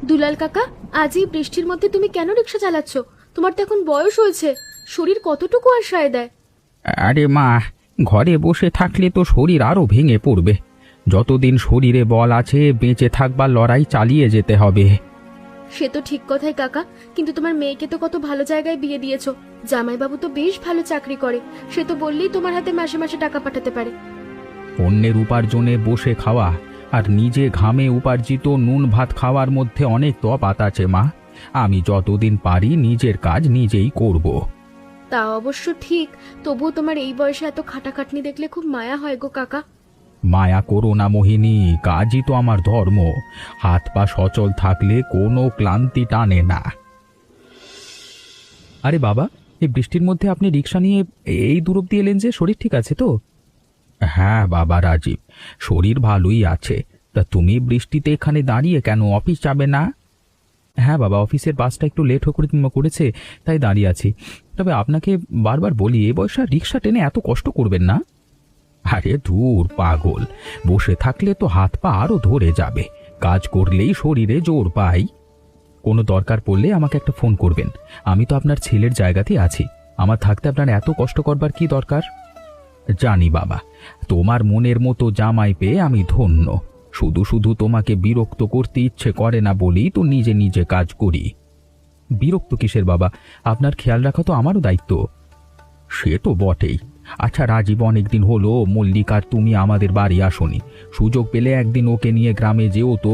দুলাল কাকা, আজ এই বৃষ্টির মধ্যে তুমি কেন রিক্সা চালাচ্ছ? তোমার তো এখন বয়স হয়েছে, শরীর কতটুকু আর সায় দেয়? আরে মা, ঘরে বসে থাকলে তো শরীর আরো ভেঙে পড়বে। যতদিন শরীরে বল আছে বেঁচে থাকবার লড়াই চালিয়ে যেতে হবে। সে তো ঠিক কথাই কাকা, কিন্তু তোমার মেয়েকে তো কত ভালো জায়গায় বিয়ে দিয়েছো। জামাইবাবু তো বেশ ভালো চাকরি করে, সে তো বললেই তোমার হাতে মাসে মাসে টাকা পাঠাতে পারে। অন্যের উপার্জনে বসে খাওয়া আর নিজে ঘামে উপার্জিত নুন ভাত খাওয়ার মধ্যে অনেক তফাৎ আছে মা। আমি যতদিন পারি নিজের কাজ নিজেই করব। তা অবশ্য ঠিক, তবুও তোমার এই বয়সে এত খাটাখাটনি দেখলে খুব মায়া হয় গো কাকা। মায়া করো না মোহিনী, কাজই তো আমার ধর্ম। হাত পা সচল থাকলে কোনো ক্লান্তি টানে না। আরে বাবা, এই বৃষ্টির মধ্যে আপনি রিক্সা নিয়ে এই দূর অব্দি এলেন যে, শরীর ঠিক আছে তো? হ্যাঁ বাবা রাজীব, শরীর ভালোই আছে। তা তুমি বৃষ্টিতে এখানে দাঁড়িয়ে কেন, অফিস যাবে না? হ্যাঁ বাবা, অফিসের বাসটা একটু লেট করেছে, তাই দাঁড়িয়ে আছি। তবে আপনাকে বারবার বলি, এ বয়সে আর রিক্সা টেনে এত কষ্ট করবেন না। আরে দূর পাগল, বসে থাকলে তো হাত পা আরো ধরে যাবে। কাজ করলেই শরীরে জোর পাই। কোনো দরকার পড়লে আমাকে একটা ফোন করবেন। আমি তো আপনার ছেলের জায়গাতেই আছি। আমার থাকতে আপনার এত কষ্ট করবার কি দরকার? জানি বাবা, তোমার মনের মতো জামাই পেয়ে আমি ধন্য। শুধু শুধু তোমাকে বিরক্ত করতে ইচ্ছে করে না বলেই তো নিজে নিজে কাজ করি। বিরক্ত কিসের বাবা, আপনার খেয়াল রাখা তো আমারও দায়িত্ব। সে তো বটেই। আচ্ছা রাজীব, অনেকদিন হলো মল্লিকার তুমি আমাদের বাড়ি আসনি। সুযোগ পেলে একদিন ওকে নিয়ে গ্রামে যেও তো।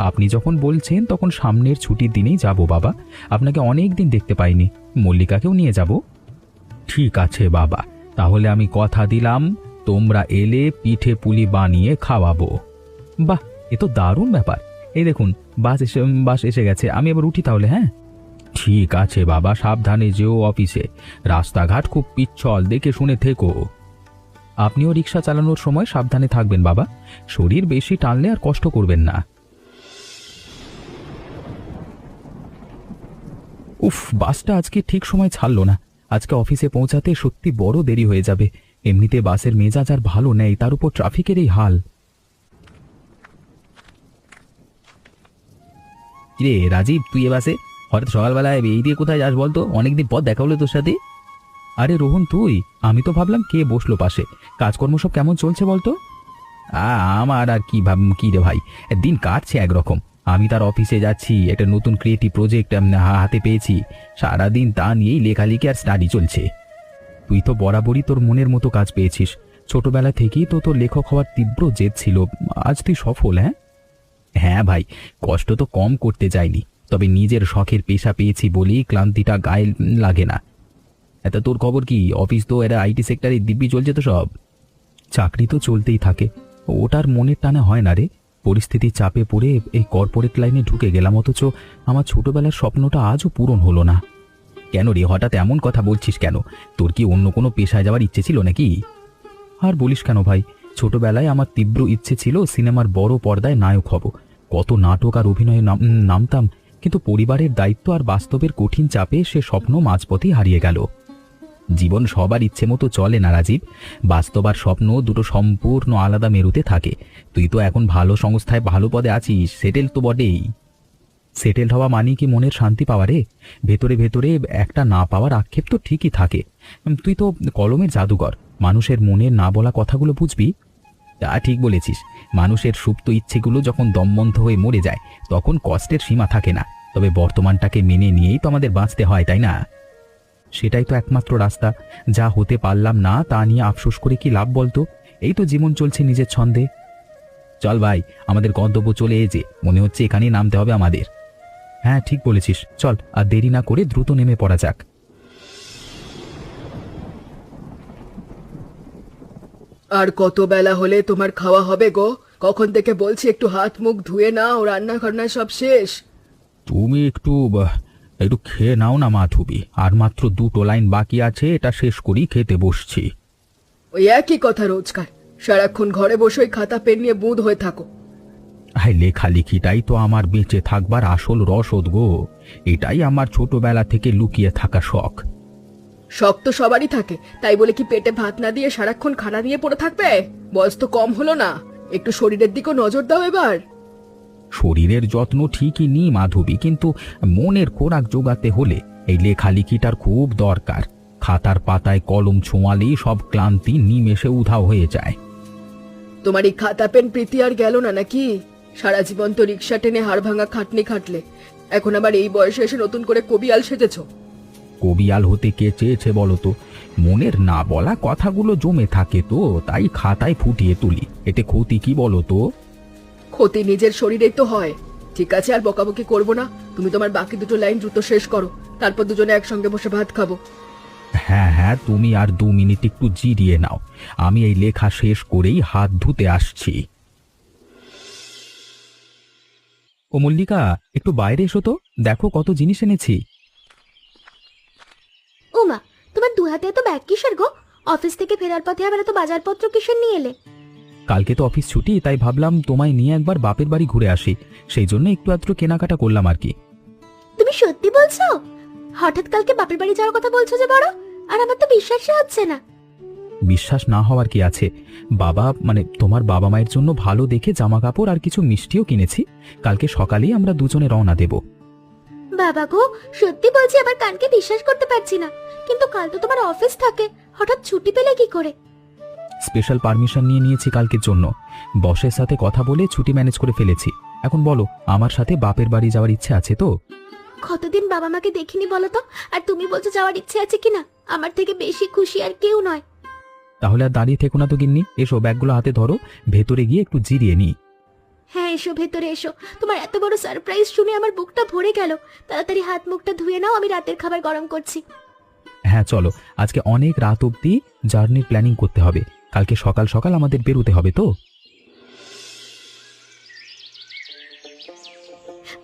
আপনি যখন বলছেন তখন সামনের ছুটির দিনেই যাব বাবা। আপনাকে অনেক দিন দেখতে পাইনি, মল্লিকাকেও নিয়ে যাব। ঠিক আছে বাবা, তাহলে আমি কথা দিলাম, তোমরা এলে পিঠে পুলি বানিয়ে খাওয়াবো। বাহ, এ তো দারুণ ব্যাপার। এই দেখুন, বাস এসে গেছে। আমি এবার উঠি তাহলে। হ্যাঁ ঠিক আছে বাবা, সাবধানে যেও অফিসে। রাস্তাঘাট খুব পিচ্ছল, দেখে শুনে থেকো। আপনিও রিক্সা চালানোর সময় সাবধানে থাকবেন বাবা। শরীর বেশি টানলে আর কষ্ট করবেন না। উফ, বাসটা আজকে ঠিক সময় ছাড়লো না। আজকে অফিসে পৌঁছাতে সত্যি বড় দেরি হয়ে যাবে। এমনিতে বাসের মেজাজ আর ভালো নেই, তার উপর ট্রাফিকের এই হাল। রে রাজীব, তুই এ বাসে হঠাৎ সকালবেলায় এই দিয়ে কোথায় যাস বলতো? অনেকদিন পর দেখা হলো তোর সাথে। আরে রোহন তুই, আমি তো ভাবলাম কে বসলো পাশে। কাজকর্ম সব কেমন চলছে বলতো? আমার আর কি কি রে ভাই, দিন কাটছে একরকম। আমি তার অফিসে যাচ্ছি, একটা নতুন ক্রিয়েটিভ প্রজেক্ট হাতে পেয়েছি। সারাদিন তা নিয়েই লেখালেখি আর স্টাডি চলছে। তুই তো বরাবরই তোর মনের মতো কাজ পেয়েছিস। ছোটবেলা থেকেই তো তোর লেখক হওয়ার তীব্র জেদ ছিল। আজ তুই সফল। হ্যাঁ হ্যাঁ ভাই, কষ্ট তো কম করতে যাইনি, তবে নিজের শখের পেশা পেয়েছি বলেই ক্লান্তিটা গায়ে লাগে না। এত তোর খবর কি? অফিস তো এরা আইটি সেক্টরে দিব্যি চলছে তো সব? চাকরি তো চলতেই থাকে, ওটার মনের টানে হয় না রে। পরিস্থিতির চাপে পড়ে এই কর্পোরেট লাইনে ঢুকে গেলাম, অথচ আমার ছোটবেলার স্বপ্নটা আজও পূরণ হলো না। কেন রে, হঠাৎ এমন কথা বলছিস কেন? তোর কি অন্য কোনো পেশায় যাওয়ার ইচ্ছে ছিল নাকি? আর বলিস কেন ভাই, ছোটবেলায় আমার তীব্র ইচ্ছে ছিল সিনেমার বড় পর্দায় নায়ক হব। কত নাটক আর অভিনয়ে নামতাম, কিন্তু পরিবারের দায়িত্ব আর বাস্তবের কঠিন চাপে সে স্বপ্ন মাঝপথেই হারিয়ে গেল। জীবন সবার ইচ্ছে মতো চলে না রাজীব। বাস্তব আর স্বপ্ন দুটো সম্পূর্ণ আলাদা মেরুতে থাকে। তুই তো এখন ভালো সংস্থায় ভালো পদে আছিস, সেটেল তো বটেই। সেটেল হওয়া মানে কি মনের শান্তি পাওয়া রে? ভেতরে ভেতরে একটা না পাওয়ার আক্ষেপ তো ঠিকই থাকে। তুই তো কলমের জাদুকর, মানুষের মনের না বলা কথাগুলো বুঝবি। তা ঠিক বলেছিস, মানুষের সুপ্ত ইচ্ছেগুলো যখন দমবন্ধ হয়ে মরে যায় তখন কষ্টের সীমা থাকে না। তবে বর্তমানটাকে মেনে নিয়েই তো আমাদের বাঁচতে হয়, তাই না? সেটাই তো একমাত্র রাস্তা। যা হতে পারলাম না তা নিয়ে আফসোস করে কি লাভ বলতো? এই তো জীবন চলছে নিজের ছন্দে। চল ভাই, আমাদের গন্তব্য চলে এসেছে, মনে হচ্ছে এখানেই নামতে হবে আমাদের। হ্যাঁ ঠিক বলেছিস, চল আর দেরি না করে দ্রুত নেমে পড়া যাক। আর কত বেলা হলে তোমার খাওয়া হবে গো? কখন থেকে বলছি একটু হাত মুখ ধুয়ে নাও, রান্না বান্না সব শেষ। তুমি একটু একটু খেয়ে নাও না মাধবী, আর মাত্র 2টো লাইন বাকি আছে, এটা শেষ করেই খেতে বসছি। ওই একই কথা রোজকার, সারাক্ষণ ঘরে বসে ওই খাতা পেন নিয়ে বুঁদ হয়ে থাকো। হ্যাঁ, লেখালেখিটাই তো আমার বেঁচে থাকবার আসল রসদ গো। এটাই আমার ছোটবেলা থেকে লুকিয়ে থাকা শখ। শখ তো সবারই থাকে, তাই বলে কি পেটে ভাত না দিয়ে সারাক্ষণ খানা নিয়ে পড়ে থাকবে? বয়স তো কম হলো না, একটু শরীরের দিকেও নজর দাও এবার। শরীরের যত্ন ঠিকই নিই মাধবী, কিন্তু মনের খোরাক জোগাতে হলে এই লেখালেখিটার খুব দরকার। খাতার পাতায় কলম ছোঁয়ালেই সব ক্লান্তি নিমেষে উধাও হয়ে যায়। তোমার এই খাতা পেন প্রীতি আর গেল না নাকি? সারা জীবন তো রিক্সা টেনে হাড় ভাঙা খাটনি খাটলে, এখন আবার এই বয়সে এসে নতুন করে কবিয়াল সেজেছ। কবিয়াল হতে কে চেয়েছে বলো তো? মনের না বলা কথাগুলো জমে থাকে তো, তাই খাতায় ফুটিয়ে তুলি। এতে ক্ষতি কি বলো তো? ক্ষতি নিজের শরীরেই তো হয়। ঠিক আছে, আর বকাবকি করবো না। তুমি তোমার বাকি দুটো লাইন দ্রুত শেষ করো, তারপর দুজনে একসঙ্গে বসে ভাত খাবো। হ্যাঁ হ্যাঁ, তুমি আর 2 মিনিট একটু জিরিয়ে নাও, আমি এই লেখা শেষ করেই হাত ধুতে আসছি। ও মল্লিকা, একটু বাইরে এসো তো, দেখো কত জিনিস এনেছি। ওমা, তোমার দু হাতে এত ব্যাগ কিসের গো? অফিস থেকে ফেরার পথে আবার এত বাজারপত্র কিসের নিয়ে এলে? কালকে তো অফিস ছুটি, তাই ভাবলাম তোমায় নিয়ে একবার বাপের বাড়ি ঘুরে আসি, সেই জন্য একটু আধটু কেনাকাটা করলাম আর কি। তুমি সত্যি বলছো? হঠাৎ কালকে বাপের বাড়ি যাওয়ার কথা বলছো যে বড়, আর আমার তো বিশ্বাসই হচ্ছে না। বিশ্বাস না হওয়ার কি আছে? বাবা মানে তোমার বাবা মায়ের জন্য ভালো দেখে জামা কাপড় আর কিছু মিষ্টিও কিনেছি। কালকে সকালেই আমরা দুজনে রওনা দেব। বাবা গো, সত্যি বলছি, আবার কানকে বিশ্বাস করতে পারছি না। কিন্তু কাল তো তোমার অফিস থাকে, হঠাৎ ছুটি পেলে কি করে? স্পেশাল পারমিশন নিয়ে নিয়েছি কালকের জন্য, বসের সাথে কথা বলে ছুটি ম্যানেজ করে ফেলেছি। এখন বলো, আমার সাথে বাপের বাড়ি যাওয়ার ইচ্ছে আছে তো? কতদিন বাবা মাকে দেখিনি বলো তো, আর তুমি বলছো যাওয়ার ইচ্ছে আছে কিনা? আমার থেকে বেশি খুশি আর কেউ নয়। তাহলে আর দাঁড়িয়ে থেকো না তো গিন্নি, এসো ব্যাগগুলো হাতে ধরো, ভেতরে গিয়ে একটু জিরিয়ে নিই। হ্যাঁ এসো, ভেতরে এসো। তোমার এত বড় সারপ্রাইজ শুনে আমার বুকটা ভরে গেল। তাড়াতাড়ি হাত মুখটা ধুয়ে নাও, আমি রাতের খাবার গরম করছি। হ্যাঁ চলো, আজকে অনেক রাত অবধি জার্নির প্ল্যানিং করতে হবে, কালকে সকাল সকাল আমাদের বেরোতে হবে তো।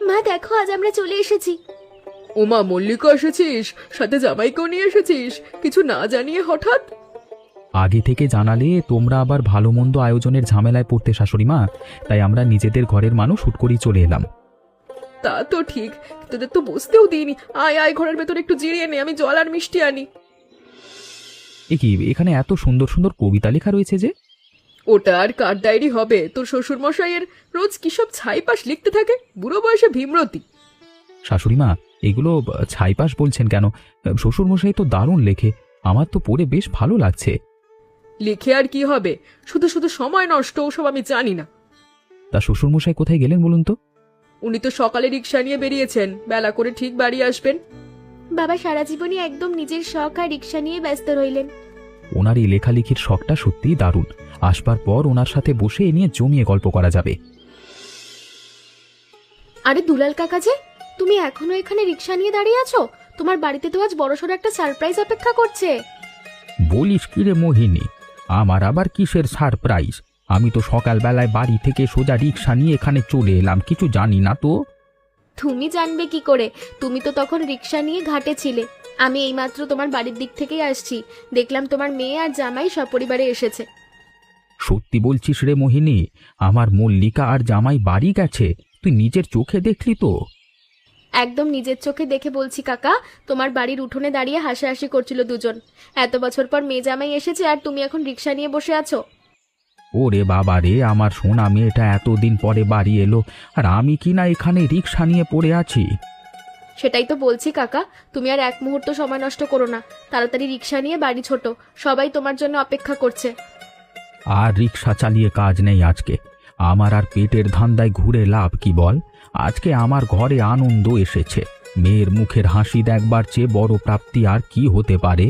মা দেখো, আজ আমরা চলে এসেছি। ওমা, মল্লিকা এসেছিস? সাথে জামাইকেও নিয়ে এসেছিস? কিছু না জানিয়ে হঠাৎ? আগে থেকে জানালে তোমরা আবার ভালো মন্দ আয়োজনের ঝামেলায় পড়তে শাশুড়ি মা, তাই আমরা নিজেদের ঘরের মানুষ হুট করেই চলে এলাম। তা তো ঠিক, তোদের তো বসতেও দিইনি। আয় আয়, ঘরের ভেতর একটু জিরিয়ে নে, আমি জল আর মিষ্টি আনি। এ কি, এখানে এত সুন্দর সুন্দর কবিতা লেখা রয়েছে যে? ওটা আর কার ডায়েরি হবে? তোর শ্বশুর মশাইয়ের রোজ কি সব ছাইপাশ লিখতে থাকে, বুড়ো বয়সে ভীমরতি। শাশুড়ি মা, এগুলো ছাইপাশ বলছেন কেন? শ্বশুরমশাই তো দারুণ লেখে, আমার তো পড়ে বেশ ভালো লাগছে। লিখে আর কি হবে, শুধু শুধু সময় নষ্ট, ওসব আমি জানি না। তা শ্বশুরমশাই কোথায় গেলেন বলুন তো? উনি তো সকালে রিক্সা নিয়ে বেরিয়েছেন, বেলা করে ঠিক বাড়ি আসবেন। বাবা সারা জীবনই একদম নিজের শখ আর রিক্সা নিয়ে ব্যস্ত রইলেন। ওনার এই লেখালেখির শখটা সত্যিই দারুণ, আসবার পর ওনার সাথে বসে এ নিয়ে জমিয়ে গল্প করা যাবে। আরে দুলাল কাকা যে, তুমি এখনো এখানে রিক্সা নিয়ে দাঁড়িয়ে আছো? তোমার বাড়িতে তো আজ বড়সড় একটা সারপ্রাইজ অপেক্ষা করছে। বলিস কি রে মোহিনী, আমার আবার কিসের সারপ্রাইজ? আমি তো সকালবেলায় বাড়ি থেকে সোজা রিক্সা নিয়ে এখানে চলে এলাম, কিছু জানি না তো। তুমি জানবে কি করে? তুমি তো তখন রিক্সা নিয়ে ঘাটে ছিলে। আমি এইমাত্র তোমার বাড়ির দিক থেকেই আসছি, দেখলাম তোমার মেয়ে আর জামাই সপরিবারে এসেছে। সত্যি বলছিস রে মোহিনী? আমার মল্লিকা আর জামাই বাড়ি গেছে? তুই নিজের চোখে দেখলি তো? একদম নিজের চোখে দেখে বলছি কাকা, তোমার বাড়ির উঠোনে দাঁড়িয়ে হাসাহাসি করছিল দুজন। এত বছর পর মেয়ে জামাই এসেছে আর তুমি এখন রিক্সা নিয়ে বসে আছো। ওরে বাবা রে, আমার সোনা মেয়েটা এতদিন পরে বাড়ি এলো, আর আমি কি না এখানে রিক্সা নিয়ে পড়ে আছি। সেটাই তো বলছি কাকা, তুমি আর এক মুহূর্ত সময় নষ্ট করো না, তাড়াতাড়ি রিক্সা নিয়ে বাড়ি ছোট, সবাই তোমার জন্য অপেক্ষা করছে। আর রিক্সা চালিয়ে কাজ নেই আজকে, আমার আর পেটের ধান্দায় ঘুরে লাভ কি বল? আজকে আমার ঘরে আনন্দ এসেছে, মেয়ের মুখের হাসি দেখবার চেয়ে বড় প্রাপ্তি আর কি হতে পারে?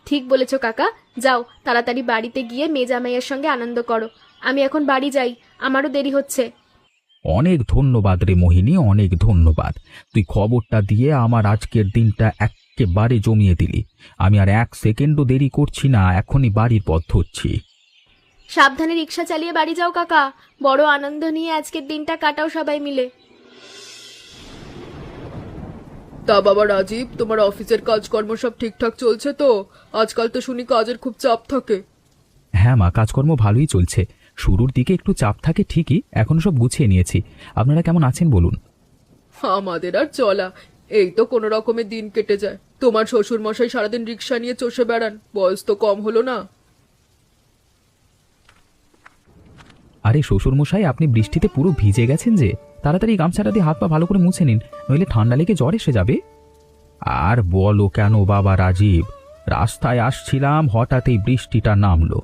ঠিক বলেছো কাকা, যাও তাড়াতাড়ি বাড়িতে গিয়ে মেয়ে জামাইয়ের সঙ্গে আনন্দ করো। আমি এখন বাড়ি যাই, আমারও দেরি হচ্ছে। অনেক ধন্যবাদ রে মোহিনী, অনেক ধন্যবাদ। তুই খবরটা দিয়ে আমার আজকের দিনটা একেবারে জমিয়ে দিলি। আমি আর 1 সেকেন্ডও দেরি করছি না, এখনই বাড়ির পথ ধরছি। সাবধানে রিক্সা চালিয়ে বাড়ি যাও কাকা, বড় আনন্দ নিয়ে আজকের দিনটা কাটাও সবাই মিলে। তা বাবা রাজীব, তোমার অফিসের কাজকর্ম সব ঠিকঠাক চলছে তো? আজকাল তো শুনি কাজের খুব চাপ থাকে। হ্যাঁ মা, কাজকর্ম ভালোই চলছে। শুরুর দিকে একটু চাপ থাকে ঠিকই, এখন সব গুছিয়ে নিয়েছি। আপনারা কেমন আছেন বলুন? আমাদের আর চলা, এই তো কোনো রকমের দিন কেটে যায়। তোমার শ্বশুর মশাই সারাদিন রিক্সা নিয়ে চষে বেড়ান, বয়স তো কম হলো না? আরে শ্বশুরমশাই, আপনি বৃষ্টিতে পুরো ভিজে গেছেন যে, তাড়াতাড়ি গামছাটা দিয়ে হাত পা ভালো করে মুছে নিন, নইলে ঠান্ডা লেগে জ্বর এসে যাবে। আর বলো কেন বাবা রাজীব, রাস্তায় আসছিলাম হঠাৎই বৃষ্টিটা নামলো,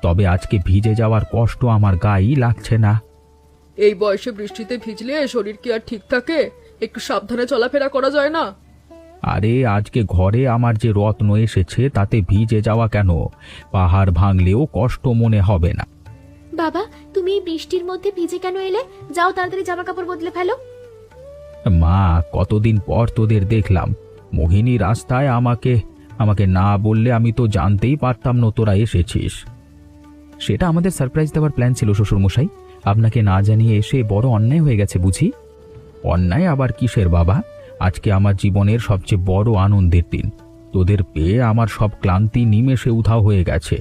তবে আজকে ভিজে যাওয়ার কষ্ট আমার গায়েই লাগছে না। এই বয়সে বৃষ্টিতে ভিজলে শরীর কি আর ঠিক থাকে? একটু সাবধানে চলাফেরা করা যায় না? আরে আজকে ঘরে আমার যে রত্ন এসেছে তাতে ভিজে যাওয়া কেন? পাহাড় ভাঙলেও কষ্ট মনে হবে না। বাবা, তুমি এই বৃষ্টির মধ্যে ভিজে কেন এলে? যাও তাড়াতাড়ি জামা কাপড় বদলে ফেলো। মা, কতদিন পর তোদের দেখলাম। মোহিনী রাস্তায় আমাকে আমাকে না বললে আমি তো জানতেই পারতাম না তোরা এসেছিস। সেটা আমাদের সারপ্রাইজ দেওয়ার প্ল্যান ছিল শ্বশুরমশাই, আপনাকে না জানিয়ে এসে বড় অন্যায় হয়ে গেছে বুঝি। অন্যায় আবার কিসের বাবা? আজকে আমার জীবনের সবচেয়ে বড় আনন্দের দিন, তোদের পেয়ে আমার সব ক্লান্তি নিমেষে উধাও হয়ে গেছে।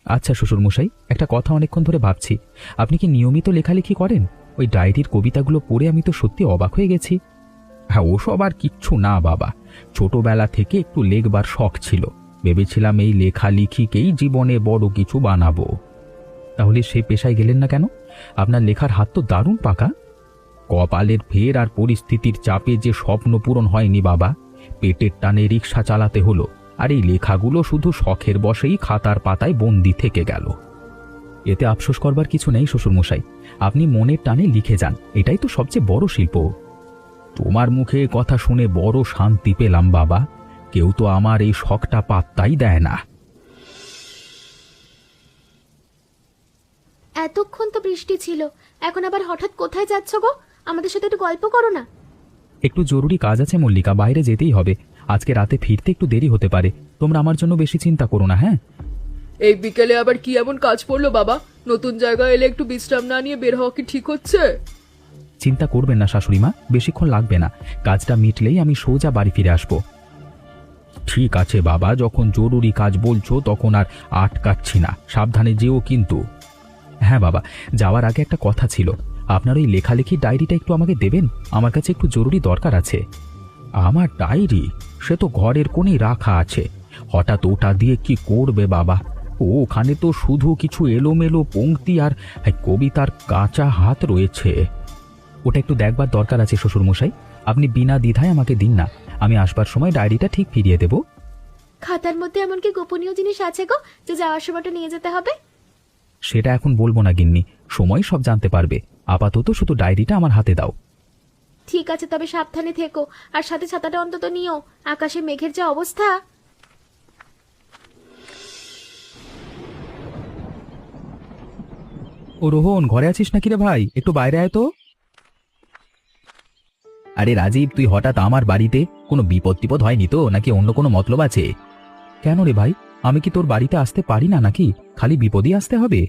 আচ্ছা শ্বশুরমশাই, একটা কথা অনেকক্ষণ ধরে ভাবছি, আপনি কি নিয়মিত লেখালেখি করেন? ওই ডায়েরির কবিতাগুলো পড়ে আমি তো সত্যি অবাক হয়ে গেছি। হ্যাঁ, ওসব আর কিচ্ছু না বাবা, ছোটবেলা থেকে একটু লেখবার শখ ছিল, ভেবেছিলাম এই লেখালেখিকেই জীবনে বড় কিছু বানাবো। তাহলে সেই পেশায় গেলেন না কেন? আপনার লেখার হাত তো দারুণ পাকা। কপালের ফের আর পরিস্থিতির চাপে যে স্বপ্ন পূরণ হয়নি বাবা, পেটের টানে রিক্সা চালাতে হলো, আর এই লেখাগুলো শুধু শখের বশেই খাতার পাতায় বন্দি থেকে গেল। এতে আফসোস করবার কিছু নেই শ্বশুরমশাই, আপনি মনের টানে লিখে যান, এটাই তো সবচেয়ে বড় শিল্প। তোমার মুখে কথা শুনে বড় শান্তি পেলাম বাবা, কেউ তো আমার এই শখটা পাত্তাই দেয় না। এতক্ষণ তো বৃষ্টি ছিল, এখন আবার হঠাৎ কোথায় যাচ্ছ গো? আমাদের সাথে একটু গল্প করো না। একটু জরুরি কাজ আছে মল্লিকা, বাইরে যেতেই হবে, আজকে রাতে ফিরতে একটু দেরি হতে পারে, তোমরা আমার জন্য বেশি চিন্তা করো না। হ্যাঁ, এই বিকেলে আবার কি এমন কাজ পড়লো বাবা? নতুন জায়গায় এলে একটু বিশ্রাম না নিয়ে বের হওয়া কি ঠিক হচ্ছে? চিন্তা করবেন না শাশুড়িমা, বেশিক্ষণ লাগবে না, কাজটা মিটলেই আমি সোজা বাড়ি ফিরে আসব। ঠিক আছে বাবা, যখন জরুরি কাজ বলছো তখন আর আটকাচ্ছি না, সাবধানে যেও কিন্তু। হ্যাঁ বাবা, যাওয়ার আগে একটা কথা ছিল, আপনার ওই লেখালেখির ডায়েরিটা একটু আমাকে দেবেন, আমার কাছে একটু জরুরি দরকার আছে। আমার ডায়েরি? সে তো ঘরের কোণেই রাখা আছে, হঠাৎ ওটা দিয়ে কি করবে বাবা? ওখানে তো শুধু কিছু এলোমেলো পংক্তি আর কবিতার কাঁচা হাত রয়েছে। ওটা একটু দেখবার দরকার আছে শ্বশুরমশাই, আপনি বিনা দ্বিধায় আমাকে দিন না, আমি আসবার সময় ডায়েরিটা ঠিক ফিরিয়ে দেব। খাতার মধ্যে এমন কি গোপনীয় জিনিস আছে গো যে যাওয়ার সময়টা নিয়ে যেতে হবে? সেটা এখন বলবো না গিন্নি, সময় সব জানতে পারবে, আপাতত শুধু ডায়েরিটা আমার হাতে দাও। ঠিক আছে, তবে সাবধানে থেকো, আর সাথে ছাতাটা অন্তত নিও, আকাশে মেঘের যা অবস্থা। ও রোহন, ঘরে আছিস নাকি রে ভাই? একটু বাইরে আয় তো। আরে রাজীব, তুই হঠাৎ আমার বাড়িতে, কোনো বিপদ টিপদ হয়নি তো, নাকি অন্য কোনো মতলব আছে? কেন রে ভাই, আমি কি তোর বাড়িতে আসতে পারি না নাকি? খালি বিপদই আসতে হবে?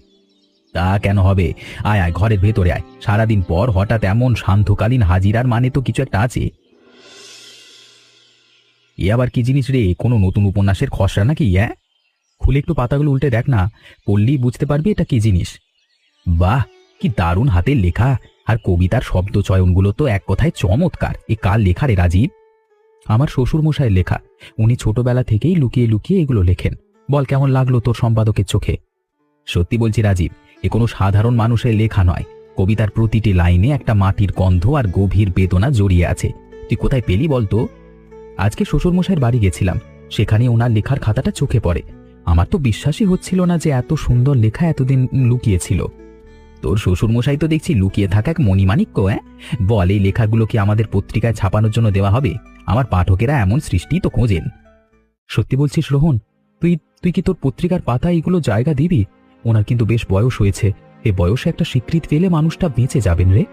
তা কেন হবে? আয় আয়, ঘরের ভেতরে আয়, সারাদিন পর হঠাৎ এমন শান্তকালীন হাজিরার মানে তো কিছু একটা আছে। এ আবার কি জিনিস রে? কোনো নতুন উপন্যাসের খসড়া নাকি? খুলে একটু পাতাগুলো উল্টে দেখ না, পড়লেই বুঝতে পারবি এটা কি জিনিস। বাহ, কি দারুণ হাতের লেখা, আর কবিতার শব্দ চয়নগুলো তো এক কথায় চমৎকার। এ কার লেখা রে রাজীব? আমার শ্বশুর মশাইয়ের লেখা, উনি ছোটবেলা থেকেই লুকিয়ে লুকিয়ে এগুলো লেখেন। বল, কেমন লাগলো তোর সম্পাদকের চোখে? সত্যি বলছি রাজীব, এ কোনো সাধারণ মানুষের লেখা নয়, কবিতার প্রতিটি লাইনে একটা মাটির গন্ধ আর গভীর বেদনা জড়িয়ে আছে। তুই কোথায় পেলি বলতো? আজকে শ্বশুর মশাইয়ের বাড়ি গেছিলাম, সেখানে ওনার লেখার খাতাটা চোখে পড়ে। আমার তো বিশ্বাসই হচ্ছিল না যে এত সুন্দর লেখা এতদিন লুকিয়েছিল। তোর শ্বশুরমশাই তো দেখছি লুকিয়ে থাকা এক মণিমাণিক্য। বল, এই লেখাগুলো কি আমাদের পত্রিকায় ছাপানোর জন্য দেওয়া হবে? আমার পাঠকেরা এমন সৃষ্টি তো খোঁজেন। সত্যি বলছিস রোহন? তুই তুই কি তোর পত্রিকার পাতায় এগুলো জায়গা দিবি? ওনার কিন্তু বেশ বয়স হয়েছে, এ বয়সে একটা স্বীকৃতি পেলে মানুষটা বেঁচে যাবেন রে।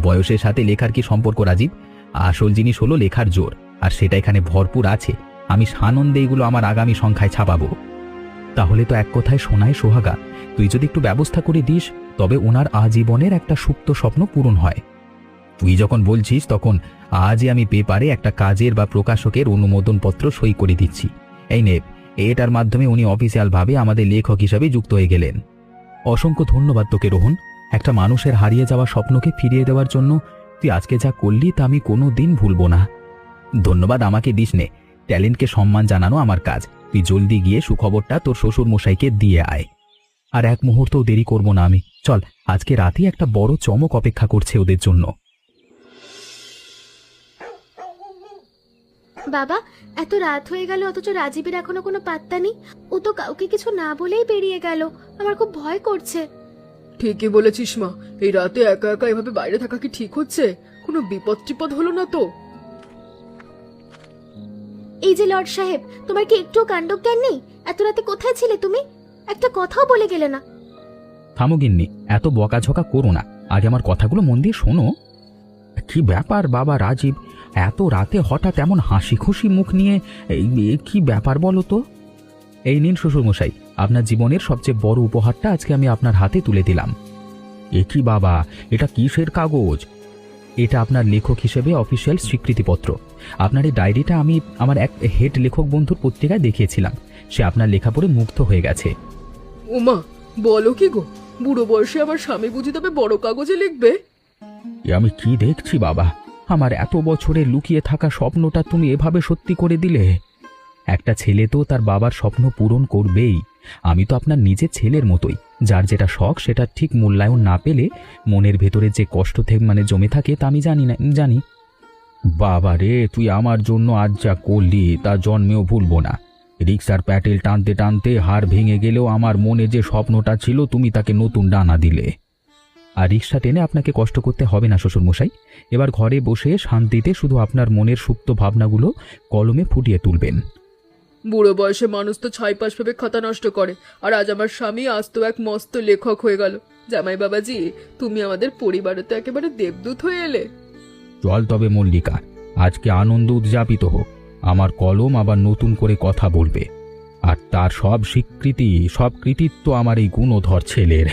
বয়সের সাথে লেখার কি সম্পর্ক রাজীব? আসল জিনিস হলো লেখার জোর, আর সেটা এখানে ভরপুর আছে। আমি সানন্দে এগুলো আমার আগামী সংখ্যায় ছাপাবো। তাহলে তো এক কথায় সোনায় সোহাগা, তুই যদি একটু ব্যবস্থা করে দিস তবে ওনার আজীবনের একটা সুপ্ত স্বপ্ন পূরণ হয়। তুই যখন বলছিস তখন আজই আমি পেপারে একটা কাজের বা প্রকাশকের অনুমোদনপত্র সই করে দিচ্ছি। এই নে, এটার মাধ্যমে উনি অফিসিয়ালভাবে আমাদের লেখক হিসাবে যুক্ত হয়ে গেলেন। অসংখ্য ধন্যবাদ তোকে রোহন, একটা মানুষের হারিয়ে যাওয়া স্বপ্নকে ফিরিয়ে দেওয়ার জন্য তুই আজকে যা করলি তা আমি কোনো দিন ভুলবো না। ধন্যবাদ আমাকে দিস নে, ট্যালেন্টকে সম্মান জানানো আমার কাজ। তুই জলদি গিয়ে সুখবরটা তোর শ্বশুর মশাইকে দিয়ে আয়। আর এক মুহূর্তও দেরি করব না আমি। চল, আজকে রাতে একটা বড় চমক অপেক্ষা করছে ওদের জন্য। বাবা, এত রাত হয়ে গেল অথচ রাজীবের এখনো কোনো পাত্তা নেই। ও তো কাউকে কিছু না বলেই বেরিয়ে গেল। আমার খুব ভয় করছে। ঠিকই বলেছিস মা, এই রাতে একা একা এভাবে বাইরে থাকা কি ঠিক হচ্ছে? কোনো বিপদ টিপদ হলো না তো? এই যে লর্ড সাহেব, তোমার কি একটু কাণ্ডজ্ঞান নেই? এত রাতে কোথায় ছিলে তুমি? একটা কথাও বলে গেলে না। থামো গিন্নি, এত বকাঝকা করো না, আগে আমার কথাগুলো মন দিয়ে শোনো। কি ব্যাপার বাবা রাজীব, এত রাতে হঠাৎ এমন হাসি খুশি মুখ নিয়ে? কি ব্যাপার বলো তো? এই নিন শ্বশুরমশাই, আপনার জীবনের সবচেয়ে বড় উপহারটা আজকে আমি আপনার হাতে তুলে দিলাম। কি বাবা, এটা কিসের কাগজ? এটা আপনার লেখক হিসেবে অফিসিয়াল স্বীকৃতিপত্র। আপনার এই ডায়েরিটা আমি আমার এক হেড লেখক বন্ধুর পত্রিকায় দেখিয়েছিলাম। সে আপনার লেখা পড়ে মুগ্ধ হয়ে গেছে। উমা, বলো কি গো, বুড়ো বয়সে আমার স্বামী বুঝি তবে বড় কাগজে লিখবে? আমি কি দেখছি বাবা, আমার এত বছরের লুকিয়ে থাকা স্বপ্নটা তুমি এভাবে সত্যি করে দিলে। একটা ছেলে তো তার বাবার স্বপ্ন পূরণ করবেই। আমি তো আপনার নিজের ছেলের মতোই, যার যেটা শখ সেটা ঠিক মূল্যায়ন না পেলে মনের ভেতরে যে কষ্ট জমে থাকে তা আমি জানি। বাবা রে, তুই আমার জন্য আজ যা করলি তা জন্মেও ভুলবো না। রিক্সার প্যাটেল টানতে টানতে হাড় ভেঙে গেলেও আমার মনে যে স্বপ্নটা ছিল তুমি তাকে নতুন ডানা দিলে। আর রিক্সা টেনে আপনাকে কষ্ট করতে হবে না শ্বশুরমশাই। এবার ঘরে বসে শান্তিতে শুধু আপনার মনের সুপ্ত ভাবনাগুলো কলমে ফুটিয়ে তুলবেন। বুড়ো বয়সে মানুষ তো ছাইপাশ ভেবে খাতা নষ্ট করে, আর আজ আমার স্বামী আজ তো এক মস্ত লেখক হয়ে গেল। জামাই বাবাজি, তুমি আমাদের পরিবারে তো একেবারে দেবদূত হয়ে এলে। চল তবে মল্লিকা, আজকে আনন্দ উদযাপিত হোক। আমার কলম আবার নতুন করে কথা বলবে, আর তার সব স্বীকৃতি সব কৃতিত্ব আমার এই গুণধর ছেলের।